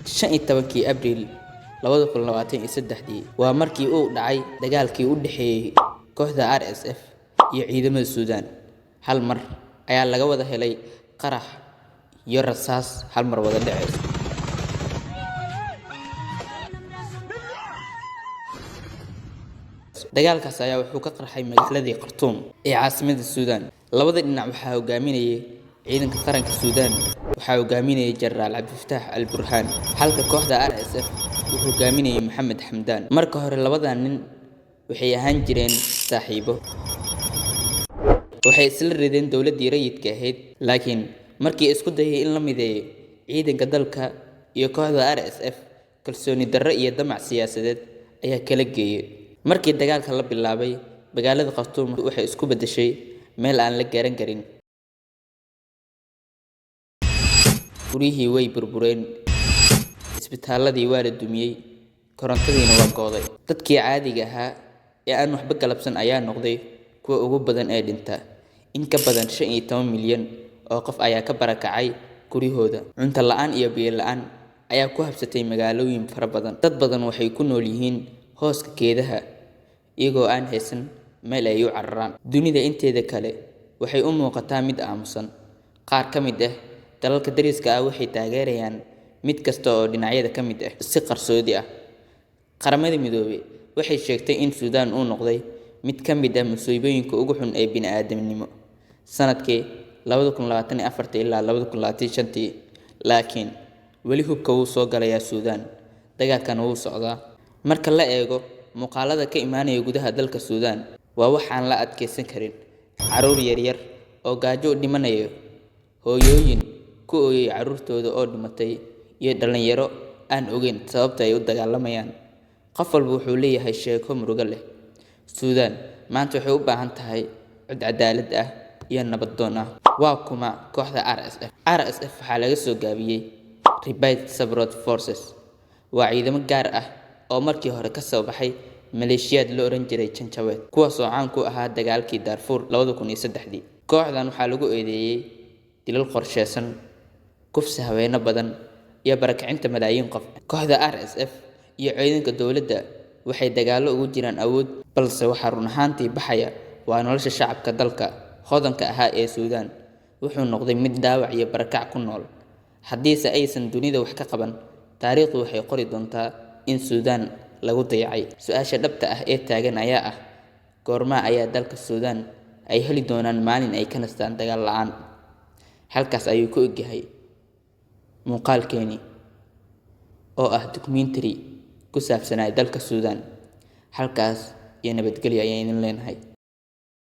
15 Abriil 2023 waa markii uu dhacay dagaalkii u dhaxeeyay kooxda RSF iyo ciidamada Suudaan. Hal mar ayaa laga wada helay qarax iyo rasaas hal mar wada dhacay. Dagaalkaas ayaa wuxuu ka qarxay magaaladii Khartoum ee caasimadda Suudaan. Labada dhinac waxaa hogaaminayay ciidanka qaranka Suudaan, waxaa hogaaminayay Generaal Cabdifataax al-Burhaan, halka kooxda RSF uu hogaaminayay Maxamed Xamdaan. Marka hore labadan nin waxay ahaan jireen saaxiibo, waxay isla rideen dowladdii rayidka ahayd, laakiin markii isku dayay in la mideeyo ciidanka dalka iyo kooxda RSF, kalsooni darro iyo damac siyaasadeed ayaa kala geeyay. Markii dagaalka la bilaabay, magaalada Khartoum waxay isku bedeshay meel aan la garan karin. Guriyihii way burbureen, isbitaaladii waa la dumiyay, korontadiina waa go'day. Dadkii caadiga ahaa ee aan waxba galabsan ayaa noqday kuwa ugu badan ee dhinta. In ka badan 15 milyan oo qof ayaa ka barakacay guryahooda. Cunto la'aan iyo biyo la'aan ayaa ku habsatay magaalooyin fara badan. Dad badan waxay ku nool yihiin hooska geedaha, iyagoo aan haysan meel ay u cararaan. Dunida inteeda kale waxay u muuqataa mid aamusan. Qaar ka mid ah dalalka dariska ah waxay taageerayaan mid kasta oo dhinacyada ka mid ah si qarsoodi ah. Qaramada Midoobay waxay sheegtay in Suudaan uu noqday mid ka mid ah musiibooyinka ugu xun ee bini'aadanimo sanadkii 2024 ilaa 2025, laakiin weli hubka wuu soo galayaa Suudaan, dagaalkana wuu socdaa. Marka la eego muuqaalada ka imaanaya gudaha dalka Suudaan, waa wax aan la adkeysan karin. Caruur yaryar oo gaajo u dhimanaya, hooyooyin ku ooyay caruurtooda oo dhimatay, iyo dhalinyaro aan ogeyn sababta ay u dagaalamayaan. Qof walba wuxuu leeyahay sheeko murugo leh. Suudaan maanta waxay u baahan tahay cod cadaalad ah iyo nabaddoon ah. Waa kuma kooxda RSF? RSF waxaa laga soo gaabiyay Rapid Support Forces. Waa ciidamo gaar ah oo markii hore ka soo baxay maleeshiyaad la oran jiray Janjaweed, kuwaas oo caan ku ahaa dagaalkii Darfur 2003. Kooxdan waxaa lagu eedeeyay dilal qorsheysan, kufsi haweeney badan, iyo barakicinta malaayiin qof. Kooxda RSF iyo ciidanka dowladda waxay dagaalo ugu jiraan awood, balse waxa run ahaantii baxaya waa nolosha shacabka dalka hodanka ahaa ee Suudaan. Wuxuu noqday mid dhaawac iyo barakac ku nool. Haddiise aysan dunida wax ka qaban, taariikhdu waxay qori doontaa in Suudaan lagu dayacay. Su'aasha dhabta ah ee taagan ayaa ah, goorma ayaa dalka Suudaan ay heli doonaan maalin ay ka nastaan dagaal la'aan? Halkaas ayuu ku egyahay muuqaalkeeni oo ah documentary ku saabsan dalka Suudaan. Halkaas iyo nabadgelyo ayaan idin leenahay.